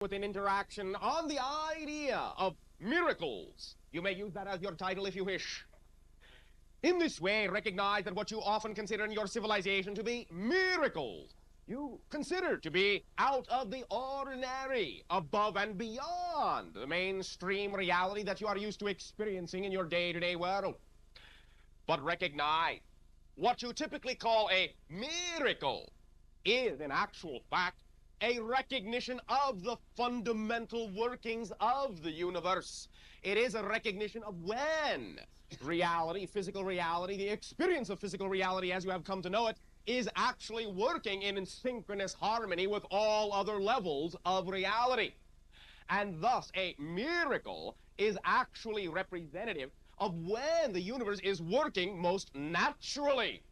with an interaction on the idea of miracles. You may use that as your title if you wish. In this way, recognize that what you often consider in your civilization to be miracles, you consider to be out of the ordinary, above and beyond the mainstream reality that you are used to experiencing in your day-to-day world. But recognize what you typically call a miracle is, in actual fact, a recognition of the fundamental workings of the universe. It is a recognition of when reality, physical reality, the experience of physical reality as you have come to know it, is actually working in synchronous harmony with all other levels of reality. And thus, a miracle is actually representative of when the universe is working most naturally.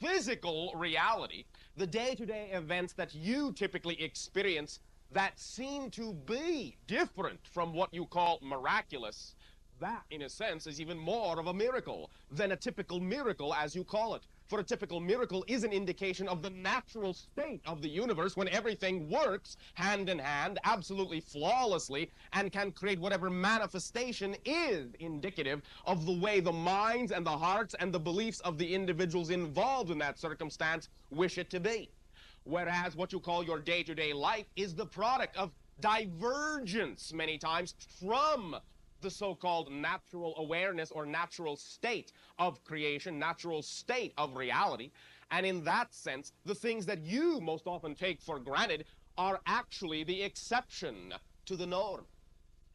Physical reality, the day-to-day events that you typically experience that seem to be different from what you call miraculous, that, in a sense, is even more of a miracle than a typical miracle, as you call it. For a typical miracle is an indication of the natural state of the universe when everything works hand in hand, absolutely flawlessly, and can create whatever manifestation is indicative of the way the minds and the hearts and the beliefs of the individuals involved in that circumstance wish it to be. Whereas what you call your day-to-day life is the product of divergence, many times, from the so-called natural awareness or natural state of creation, natural state of reality. And in that sense, the things that you most often take for granted are actually the exception to the norm.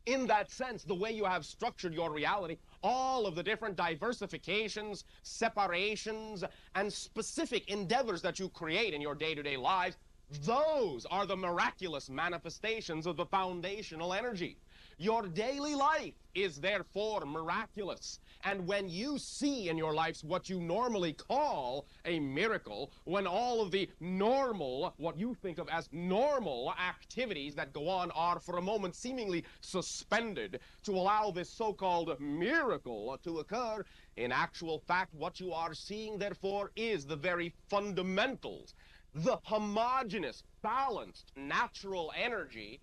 In that sense, the way you have structured your reality, all of the different diversifications, separations, and specific endeavors that you create in your day-to-day lives, those are the miraculous manifestations of the foundational energy. Your daily life is therefore miraculous. And when you see in your lives what you normally call a miracle, when all of the normal, what you think of as normal activities that go on are for a moment seemingly suspended to allow this so-called miracle to occur, in actual fact, what you are seeing, therefore, is the very fundamentals, the homogeneous, balanced, natural energy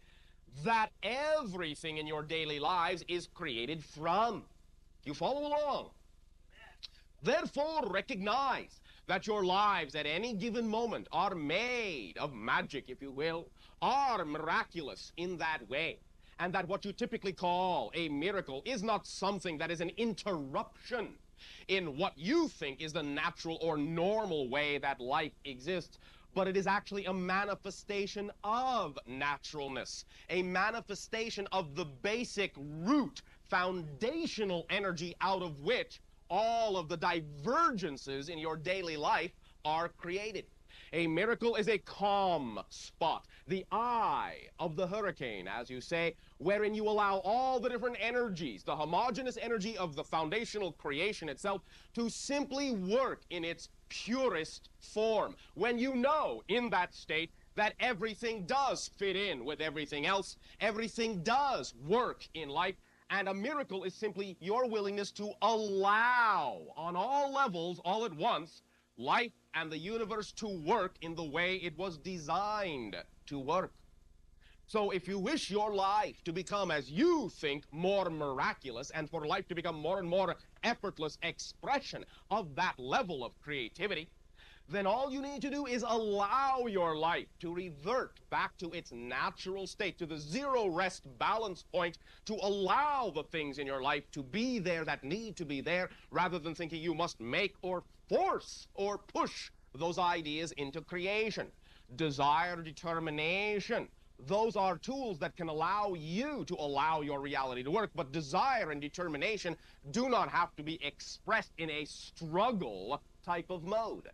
that everything in your daily lives is created from. You follow along? Therefore, recognize that your lives at any given moment are made of magic, if you will, are miraculous in that way. And that what you typically call a miracle is not something that is an interruption in what you think is the natural or normal way that life exists, but it is actually a manifestation of naturalness, a manifestation of the basic root, foundational energy out of which all of the divergences in your daily life are created. A miracle is a calm spot, the eye of the hurricane, as you say, wherein you allow all the different energies, the homogeneous energy of the foundational creation itself, to simply work in its purest form. When you know in that state that everything does fit in with everything else, everything does work in life, and a miracle is simply your willingness to allow on all levels, all at once, life and the universe to work in the way it was designed to work. So if you wish your life to become, as you think, more miraculous, and for life to become more and more effortless expression of that level of creativity, then all you need to do is allow your life to revert back to its natural state, to the zero rest balance point, to allow the things in your life to be there that need to be there, rather than thinking you must make or force or push those ideas into creation. Desire, determination, those are tools that can allow you to allow your reality to work, but desire and determination do not have to be expressed in a struggle type of mode.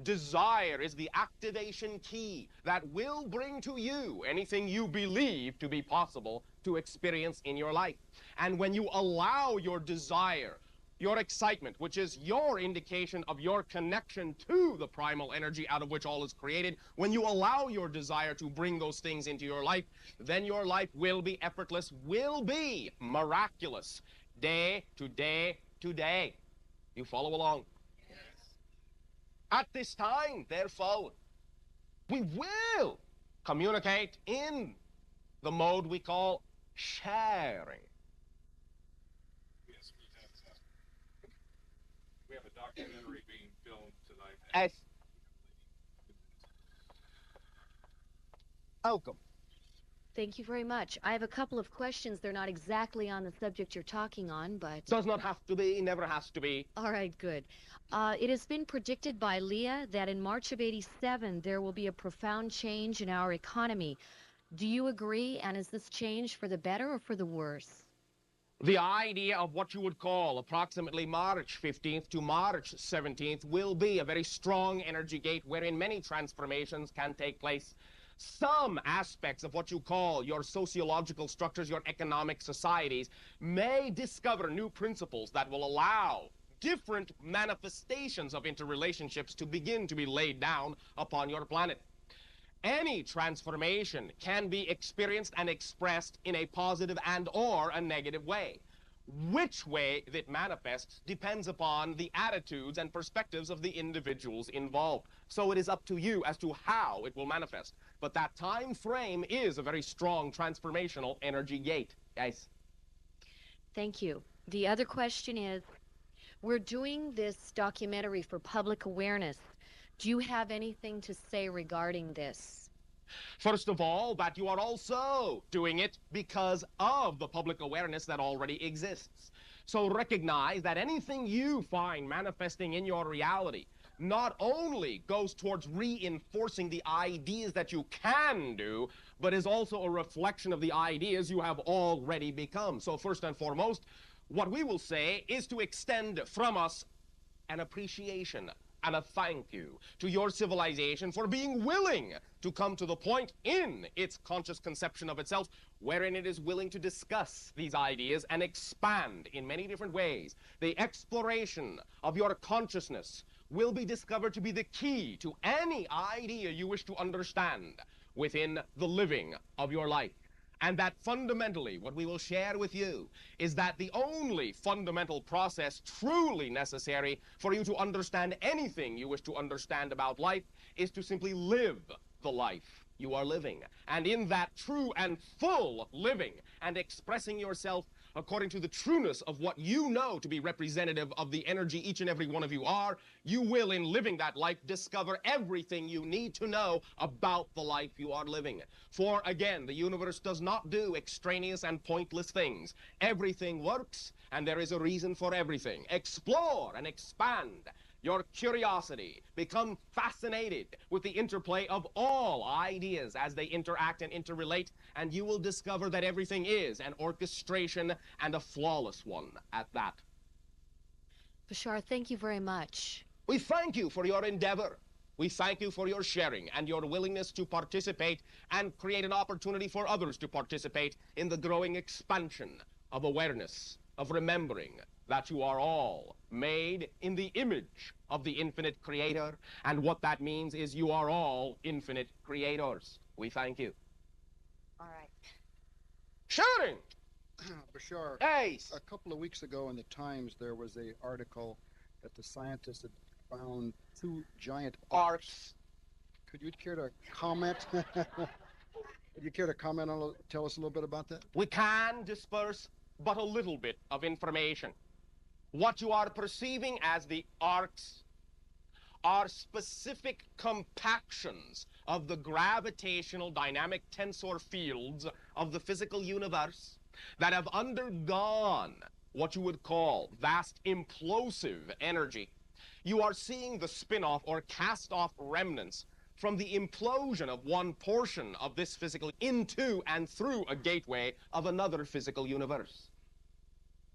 Desire is the activation key that will bring to you anything you believe to be possible to experience in your life. And when you allow your desire, your excitement, which is your indication of your connection to the primal energy out of which all is created, when you allow your desire to bring those things into your life, then your life will be effortless, will be miraculous, day to day to day. You follow along? At this time, therefore, we will communicate in the mode we call sharing. Yes, we have a documentary being filmed tonight. As welcome. Thank you very much. I have a couple of questions. They're not exactly on the subject you're talking on, but... Does not have to be, never has to be. All right, good. It has been predicted by Leah that in March of '87 there will be a profound change in our economy. Do you agree? And is this change for the better or for the worse? The idea of what you would call approximately March 15th to March 17th will be a very strong energy gate wherein many transformations can take place. Some aspects of what you call your sociological structures, your economic societies, may discover new principles that will allow different manifestations of interrelationships to begin to be laid down upon your planet. Any transformation can be experienced and expressed in a positive and or a negative way. Which way that manifests depends upon the attitudes and perspectives of the individuals involved. So it is up to you as to how it will manifest. But that time frame is a very strong transformational energy gate. Guys. Thank you. The other question is, we're doing this documentary for public awareness. Do you have anything to say regarding this? First of all, that you are also doing it because of the public awareness that already exists. So recognize that anything you find manifesting in your reality not only goes towards reinforcing the ideas that you can do, but is also a reflection of the ideas you have already become. So first and foremost, what we will say is to extend from us an appreciation and a thank you to your civilization for being willing to come to the point in its conscious conception of itself wherein it is willing to discuss these ideas and expand in many different ways. The exploration of your consciousness will be discovered to be the key to any idea you wish to understand within the living of your life. And that fundamentally, what we will share with you is that the only fundamental process truly necessary for you to understand anything you wish to understand about life is to simply live the life you are living. And in that true and full living and expressing yourself according to the trueness of what you know to be representative of the energy each and every one of you are, you will, in living that life, discover everything you need to know about the life you are living. For again, the universe does not do extraneous and pointless things. Everything works, and there is a reason for everything. Explore and expand your curiosity. Become fascinated with the interplay of all ideas as they interact and interrelate, and you will discover that everything is an orchestration and a flawless one at that. Bashar, thank you very much. We thank you for your endeavor. We thank you for your sharing and your willingness to participate and create an opportunity for others to participate in the growing expansion of awareness, of remembering that you are all made in the image of the infinite creator, and what that means is you are all infinite creators. We thank you. All right. Sharing! Bashar, Ace! a couple of weeks ago in the Times, there was an article that the scientists had found two giant arcs. Could you care to comment? Would you care to comment on, tell us a little bit about that? We can disperse but a little bit of information. What you are perceiving as the arcs are specific compactions of the gravitational dynamic tensor fields of the physical universe that have undergone what you would call vast implosive energy. You are seeing the spin-off or cast-off remnants from the implosion of one portion of this physical into and through a gateway of another physical universe.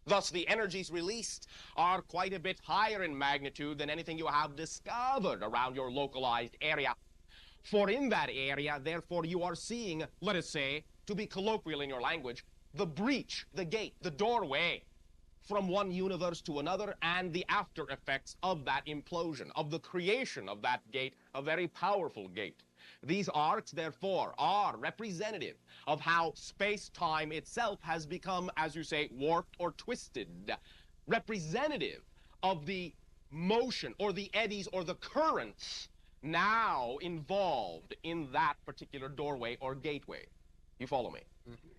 Thus, the energies released are quite a bit higher in magnitude than anything you have discovered around your localized area. For in that area, therefore, you are seeing, let us say, to be colloquial in your language, the breach, the gate, the doorway from one universe to another, and the after effects of that implosion, of the creation of that gate, a very powerful gate. These arcs, therefore, are representative of how space-time itself has become, as you say, warped or twisted, representative of the motion or the eddies or the currents now involved in that particular doorway or gateway. You follow me? Mhm.